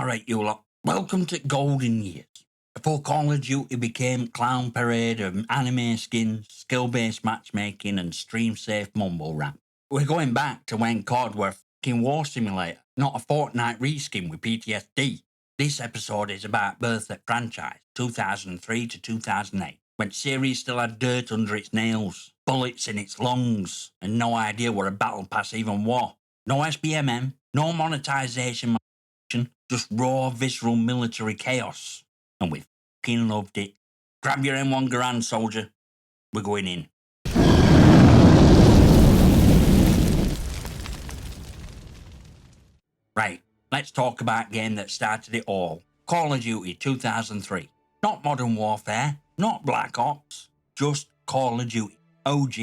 Alright, you lot. Welcome to golden years. Before Call of Duty became clown parade of anime skins, skill-based matchmaking and stream-safe mumble rap. We're going back to when COD were f***ing war simulator, not a Fortnite reskin with PTSD. This episode is about birth at franchise, 2003 to 2008, when series still had dirt under its nails, bullets in its lungs, and no idea what a battle pass even was. No SBMM, no monetization, just raw, visceral military chaos. And we f***ing loved it. Grab your M1 Garand, soldier. We're going in. Right, let's talk about a game that started it all. Call of Duty 2003. Not Modern Warfare, not Black Ops, just Call of Duty. OG.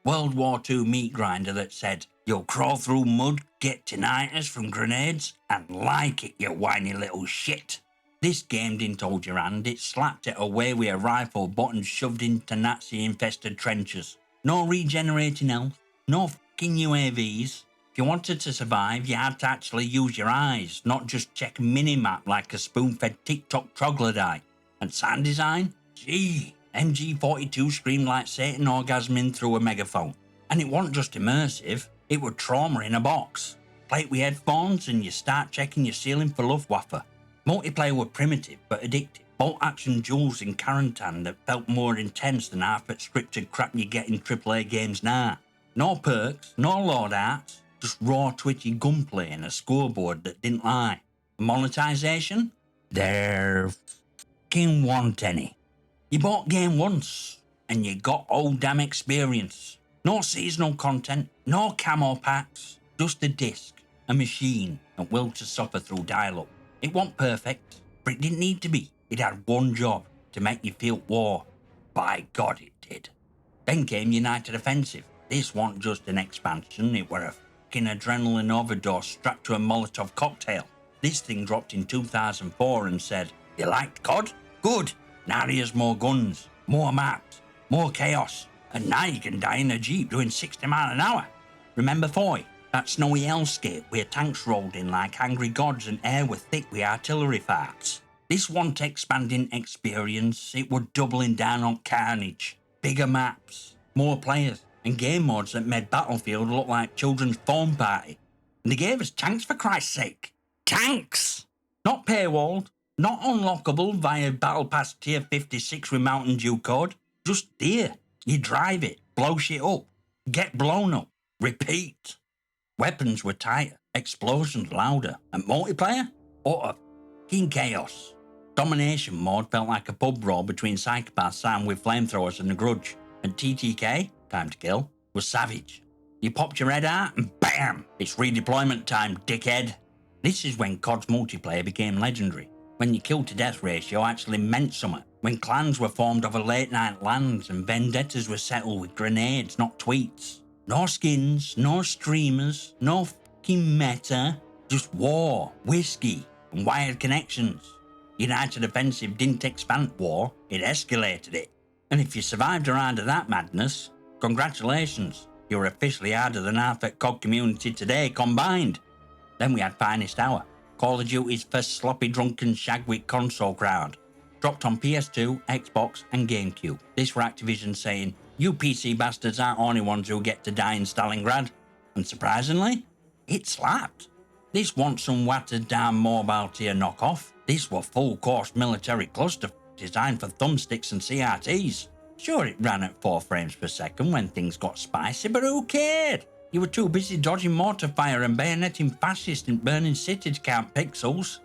World War II meat grinder that said, "You'll crawl through mud, get tinnitus from grenades, and like it, you whiny little shit." This game didn't hold your hand, it slapped it away with a rifle button shoved into Nazi-infested trenches. No regenerating health, no fucking UAVs. If you wanted to survive, you had to actually use your eyes, not just check a mini-map like a spoon-fed TikTok troglodyte. And sound design? Gee, MG42 screamed like Satan orgasming through a megaphone. And it wasn't just immersive, it was trauma in a box. Play it with headphones and you start checking your ceiling for Luftwaffe. Multiplayer were primitive but addictive. Bolt-action duels in quarantine that felt more intense than half that scripted crap you get in AAA games now. No perks, no loadouts, just raw twitchy gunplay and a scoreboard that didn't lie. Monetization? There f***ing want any. You bought game once, and you got old damn experience. No seasonal content, no camo packs, just a disc, a machine, and will to suffer through dial-up. It wasn't perfect, but it didn't need to be. It had one job, to make you feel war. By God it did. Then came United Offensive. This wasn't just an expansion, it were a fucking adrenaline overdose strapped to a Molotov cocktail. This thing dropped in 2004 and said, "You liked COD? Good. Now here's more guns, more maps, more chaos, and now you can die in a Jeep doing 60 miles an hour. Remember Foy? That snowy hellscape where tanks rolled in like angry gods and air were thick with artillery farts. This wasn't expanding experience, it was doubling down on carnage. Bigger maps, more players, and game modes that made Battlefield look like children's phone party. And they gave us tanks for Christ's sake. Tanks! Not paywalled. Not unlockable via Battle Pass Tier 56 with Mountain Dew code. Just there. You drive it, blow shit up, get blown up, repeat. Weapons were tighter, explosions louder, and multiplayer? Utter fucking chaos. Domination mode felt like a pub brawl between psychopaths armed with flamethrowers and a grudge. And TTK, time to kill, was savage. You popped your head out and BAM! It's redeployment time, dickhead. This is when COD's multiplayer became legendary. When your kill-to-death ratio actually meant something. When clans were formed over late-night lands and vendettas were settled with grenades, not tweets. No skins, no streamers, no fucking meta. Just war, whiskey, and wired connections. United Offensive didn't expand war, it escalated it. And if you survived a round of that madness, congratulations. You're officially harder than half the COD community today combined. Then we had Finest Hour. Call of Duty's first sloppy drunken shagwick console crowd. Dropped on PS2, Xbox and GameCube. This were Activision saying, "You PC bastards aren't only ones who get to die in Stalingrad." And surprisingly, it slapped. This wasn't some watered down mobile tier knockoff. This were full course military cluster designed for thumbsticks and CRTs. Sure, it ran at 4 frames per second when things got spicy, but who cared? You were too busy dodging mortar fire and bayoneting fascists and burning cities to count pixels.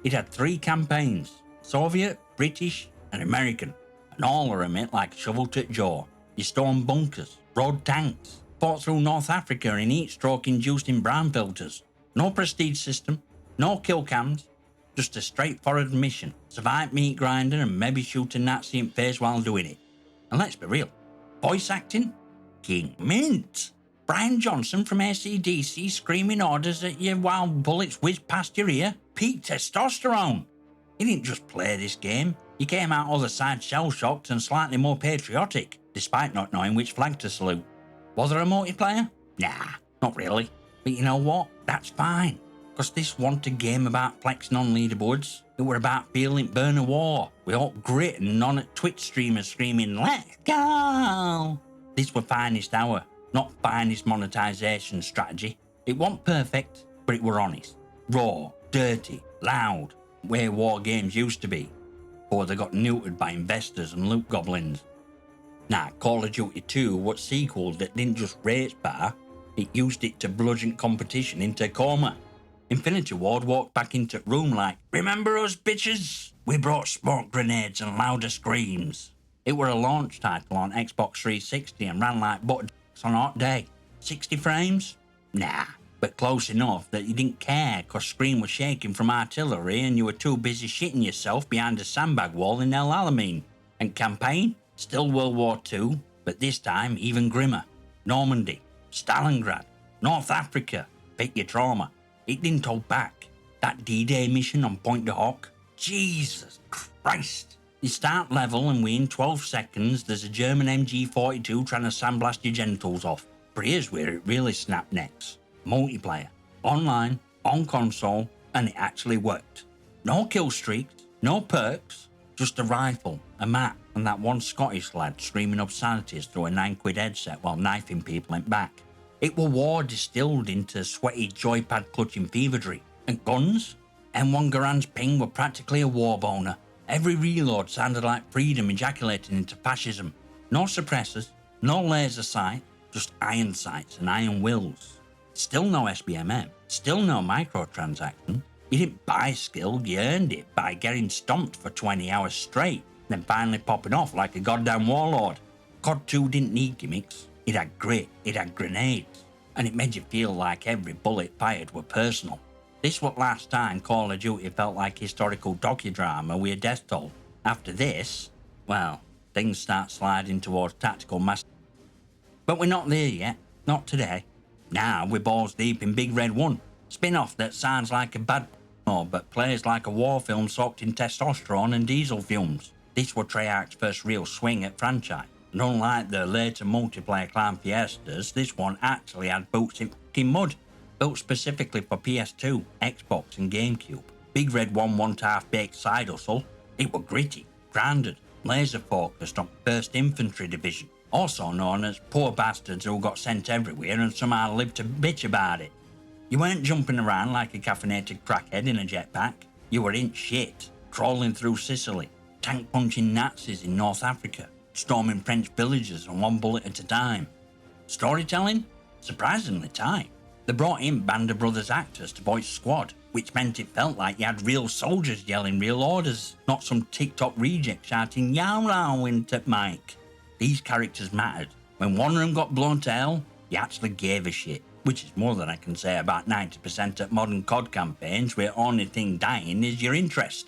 It had 3 campaigns, Soviet, British and American, and all are it like shovel-to jaw. You stormed bunkers, rode tanks, fought through North Africa in heat-stroke-induced in brown filters. No prestige system, no kill cams, just a straightforward mission. Survive meat grinder and maybe shoot a Nazi in face while doing it. And let's be real, voice acting? King Mint! Brian Johnson from AC/DC screaming orders at you while bullets whiz past your ear? Peak testosterone! He didn't just play this game, he came out other side shell-shocked and slightly more patriotic, despite not knowing which flag to salute. Was there a multiplayer? Nah, not really. But you know what? That's fine. Cause this wasn't a game about flexing on leaderboards. It were about feeling burn a war. We all grit and none at Twitch streamers screaming, "Let's go!" This were finest hour, not finest monetization strategy. It wasn't perfect, but it were honest. Raw, dirty, loud, where war games used to be, before they got neutered by investors and loot goblins. Now, Call of Duty 2 was sequel that didn't just race bar, it used it to bludgeon competition into a coma. Infinity Ward walked back into the room like, "Remember us, bitches? We brought smoke grenades and louder screams." It were a launch title on Xbox 360 and ran like butt on a hot day. 60 frames? Nah, but close enough that you didn't care cause screen was shaking from artillery and you were too busy shitting yourself behind a sandbag wall in El Alamein. And campaign? Still World War II, but this time even grimmer. Normandy, Stalingrad, North Africa, pick your trauma. It didn't hold back. That D-Day mission on Point de Hoc? Jesus Christ! You start level and within 12 seconds there's a German MG42 trying to sandblast your genitals off. But here's where it really snapped necks. Multiplayer. Online, on console, and it actually worked. No kill streaks, no perks, just a rifle, a map, and that one Scottish lad screaming obscenities through a £9 headset while knifing people in back. It were war distilled into sweaty joypad clutching feverdery. And guns? M1 Garand's ping were practically a war boner. Every reload sounded like freedom ejaculating into fascism. No suppressors, no laser sight, just iron sights and iron wills. Still no SBMM, still no microtransactions. You didn't buy skill, you earned it by getting stomped for 20 hours straight, then finally popping off like a goddamn warlord. COD 2 didn't need gimmicks. It had grit, it had grenades, and it made you feel like every bullet fired were personal. This was last time Call of Duty felt like historical docudrama with a death toll. After this, well, things start sliding towards tactical mass. But we're not there yet, not today. Now we're balls deep in Big Red 1, spin-off that sounds like a bad but plays like a war film soaked in testosterone and diesel fumes. This was Treyarch's first real swing at franchise. And unlike the later multiplayer clan fiestas, this one actually had boots in fucking mud, built specifically for PS2, Xbox and GameCube. Big Red 1 wasn't half-baked side hustle, it was gritty, grounded, laser-focused on 1st Infantry Division, also known as poor bastards who got sent everywhere and somehow lived to bitch about it. You weren't jumping around like a caffeinated crackhead in a jetpack, you were in shit, crawling through Sicily, tank-punching Nazis in North Africa, storming French villages on one bullet at a time. Storytelling? Surprisingly tight. They brought in Band of Brothers actors to voice squad, which meant it felt like you had real soldiers yelling real orders, not some TikTok reject shouting "Yara" into mic. These characters mattered. When one of them got blown to hell, you actually gave a shit, which is more than I can say about 90% of modern COD campaigns where the only thing dying is your interest.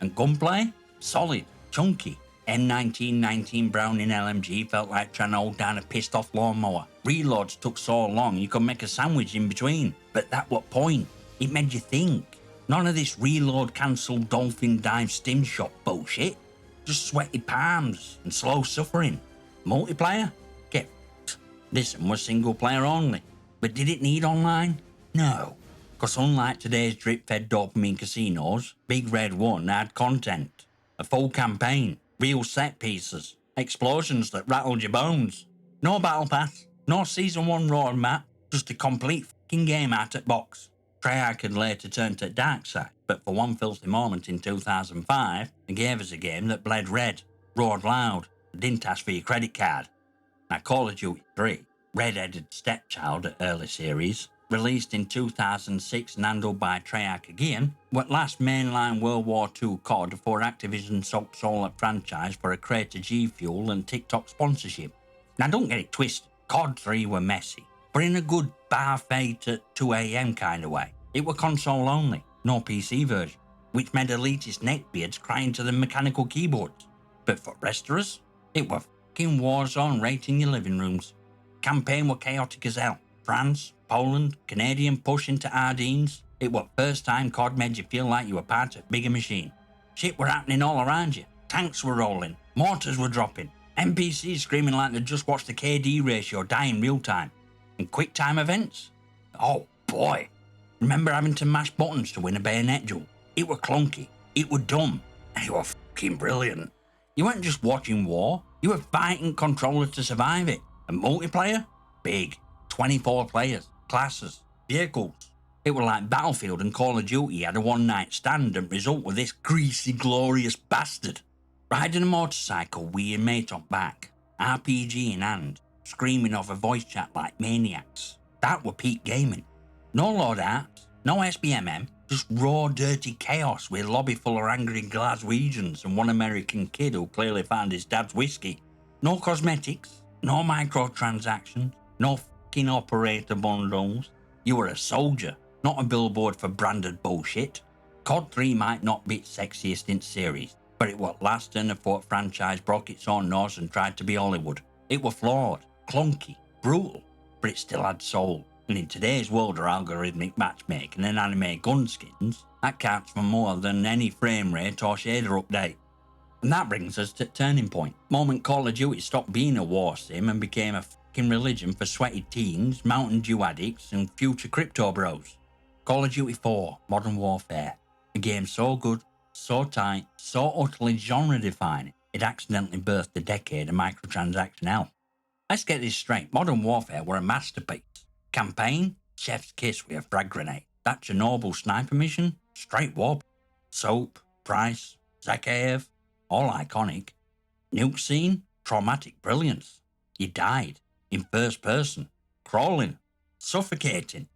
And gunplay? Solid, chunky. M1919 Browning LMG felt like trying to hold down a pissed off lawnmower. Reloads took so long you could make a sandwich in between. But that what point? It made you think. None of this reload cancelled dolphin dive stim shot bullshit. Just sweaty palms and slow suffering. Multiplayer? Get f***ed. This one was single player only. But did it need online? No. Because unlike today's drip-fed dopamine casinos, Big Red 1 had content. A full campaign. Real set pieces, explosions that rattled your bones. No battle pass, no season 1 roadmap, just a complete fucking game out of box. Treyarch had later turned to dark side, but for one filthy moment in 2005, they gave us a game that bled red, roared loud, and didn't ask for your credit card. Now Call of Duty 3, red-headed stepchild at early series, released in 2006 and handled by Treyarch again, what last mainline World War II COD before Activision sold soul at franchise for a crate of G Fuel and TikTok sponsorship. Now don't get it twisted, COD 3 were messy, but in a good bar fate at 2 AM kind of way. It were console only, no PC version, which made elitist neckbeards crying to the mechanical keyboards. But for rest of us, it were fucking Warzone right in your living rooms. Campaign were chaotic as hell. France, Poland, Canadian push into Ardennes. It was first time COD made you feel like you were part of a bigger machine. Shit were happening all around you. Tanks were rolling, mortars were dropping, NPCs screaming like they just watched the KD ratio die in real time. And quick time events? Oh boy. Remember having to mash buttons to win a bayonet duel? It were clunky, it were dumb, and it were fucking brilliant. You weren't just watching war, you were fighting controller to survive it. And multiplayer? Big. 24 players, classes, vehicles. It were like Battlefield and Call of Duty had a one-night stand and result with this greasy, glorious bastard. Riding a motorcycle with your mate on back, RPG in hand, screaming off a voice chat like maniacs. That were peak gaming. No loadouts, no SBMM, just raw, dirty chaos with a lobby full of angry Glaswegians and one American kid who clearly found his dad's whiskey. No cosmetics, no microtransactions, no fucking operator bundles. You were a soldier, not a billboard for branded bullshit. COD 3 might not be its sexiest in series, but it was last and the fourth franchise broke its own nose and tried to be Hollywood. It were flawed, clunky, brutal, but it still had soul. And in today's world of algorithmic matchmaking and anime gun skins, that counts for more than any frame rate or shader update. And that brings us to turning point. Moment Call of Duty stopped being a war sim and became a fucking religion for sweaty teens, Mountain Dew addicts, and future crypto bros. Call of Duty 4, Modern Warfare. A game so good, so tight, so utterly genre-defining, it accidentally birthed a decade of microtransaction hell. Let's get this straight. Modern Warfare were a masterpiece. Campaign, chef's kiss with a frag grenade. That Chernobyl sniper mission, straight wob. Soap, Price, Zakhaev, all iconic. Nuke scene, traumatic brilliance. You died, in first person, crawling, suffocating.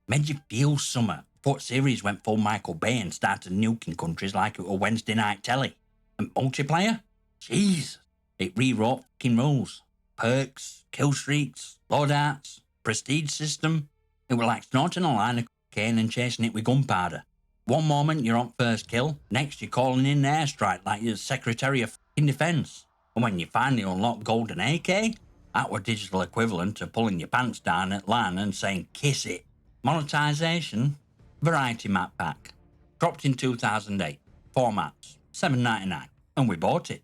Made you feel summer. Thought series went full Michael Bay and started nuking countries like it were Wednesday night telly. And multiplayer? Jesus. It rewrote fucking rules. Perks, kill streaks, loadouts, prestige system. It were like snorting a line of cocaine and chasing it with gunpowder. One moment you're on first kill, next you're calling in an airstrike like you're Secretary of fucking Defence. And when you finally unlock Golden AK, that were digital equivalent to pulling your pants down at LAN and saying kiss it. Monetization, Variety Map Pack. Dropped in 2008. 4 maps, $7.99. And we bought it.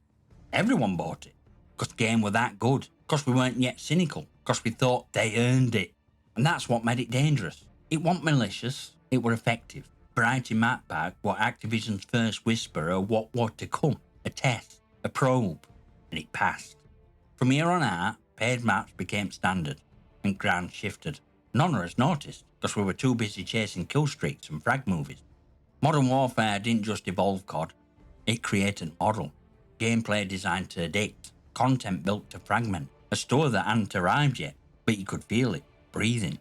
Everyone bought it. Because the game were that good. Because we weren't yet cynical. Because we thought they earned it. And that's what made it dangerous. It wasn't malicious. It were effective. Variety Map Pack were Activision's first whisper of what was to come. A test. A probe. And it passed. From here on out, paid maps became standard. And ground shifted. None of us noticed. Because we were too busy chasing kill streaks and frag movies. Modern Warfare didn't just evolve COD, it created a model. Gameplay designed to addict, content built to fragment, a store that hadn't arrived yet, but you could feel it, breathing.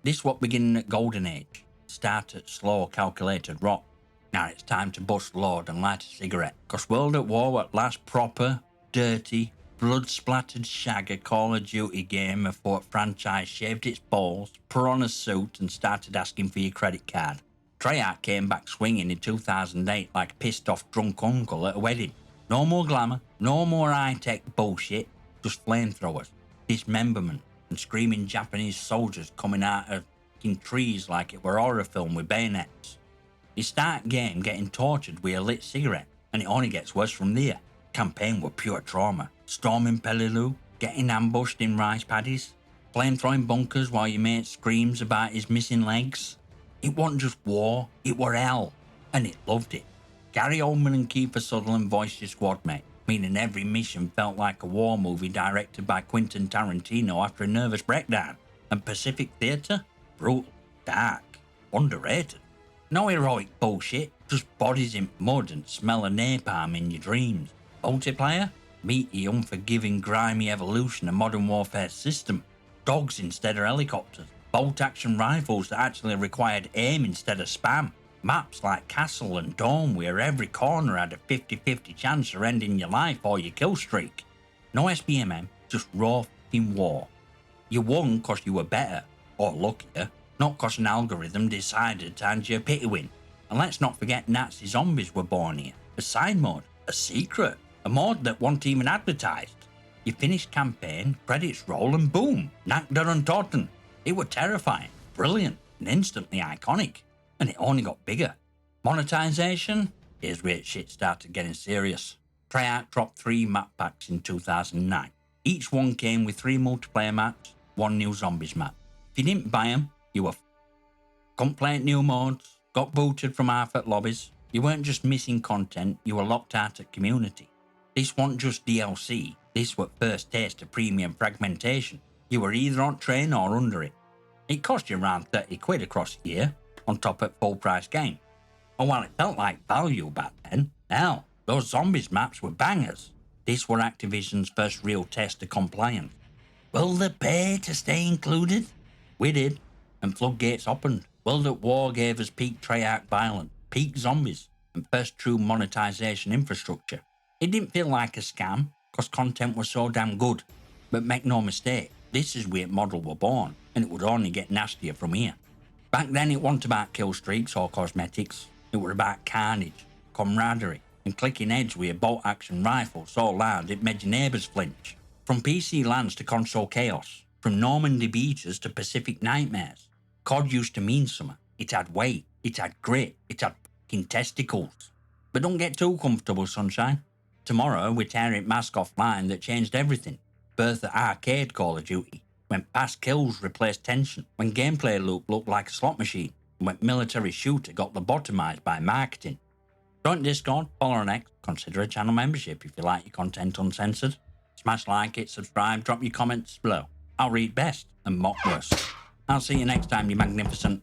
This what beginning at Golden Age, start at slow calculated rock. Now it's time to bust load and light a cigarette, cause World at War at last proper, dirty, blood-splattered shagger Call of Duty game before franchise shaved its balls, put on a suit and started asking for your credit card. Treyarch came back swinging in 2008 like a pissed-off drunk uncle at a wedding. No more glamour, no more high-tech bullshit, just flamethrowers, dismemberment, and screaming Japanese soldiers coming out of fucking trees like it were a horror film with bayonets. You start game getting tortured with a lit cigarette, and it only gets worse from there. Campaign were pure trauma. Storming Peleliu, getting ambushed in rice paddies, flamethrowing bunkers while your mate screams about his missing legs. It wasn't just war, it were hell, and it loved it. Gary Oldman and Kiefer Sutherland voiced your squad mate, meaning every mission felt like a war movie directed by Quentin Tarantino after a nervous breakdown. And Pacific Theatre? Brutal, dark, underrated. No heroic bullshit, just bodies in mud and smell of napalm in your dreams. Multiplayer? Meet the unforgiving, grimy evolution of Modern Warfare system. Dogs instead of helicopters. Bolt-action rifles that actually required aim instead of spam. Maps like Castle and Dome where every corner had a 50-50 chance of ending your life or your kill streak. No SBMM, just raw f***ing war. You won cause you were better, or luckier, not cause an algorithm decided to hand you a pity win. And let's not forget Nazi zombies were born here. A side mode, a secret. A mod that wasn't even advertised. You finished campaign, credits roll and boom, Nackder and Totten. It was terrifying, brilliant, and instantly iconic. And it only got bigger. Monetization? Here's where shit started getting serious. Treyarch dropped 3 map packs in 2009. Each one came with 3 multiplayer maps, 1 new zombies map. If you didn't buy them, you were Couldn't play at new modes, got booted from half at lobbies. You weren't just missing content, you were locked out at community. This wasn't just DLC, this was first taste of premium fragmentation. You were either on train or under it. It cost you around 30 quid across the year, on top of full price game. And while it felt like value back then, hell, those zombies maps were bangers. This were Activision's first real test of compliance. Will they pay to stay included? We did, and floodgates opened. World at War gave us peak Treyarch violence, peak zombies, and first true monetization infrastructure. It didn't feel like a scam, cause content was so damn good. But make no mistake, this is where model were born, and it would only get nastier from here. Back then it wasn't about kill streaks or cosmetics, it was about carnage, camaraderie, and clicking heads with a bolt action rifle so loud it made your neighbours flinch. From PC lands to console chaos, from Normandy beaches to Pacific nightmares, COD used to mean something. It had weight, it had grit, it had fucking testicles. But don't get too comfortable, sunshine. Tomorrow we're tearing mask offline that changed everything. Birth of arcade Call of Duty, when past kills replaced tension, when gameplay loop looked like a slot machine, and when military shooter got lobotomized by marketing. Join Discord, follow on X, consider a channel membership if you like your content uncensored. Smash like it, subscribe, drop your comments below. I'll read best and mock worst. I'll see you next time, you magnificent.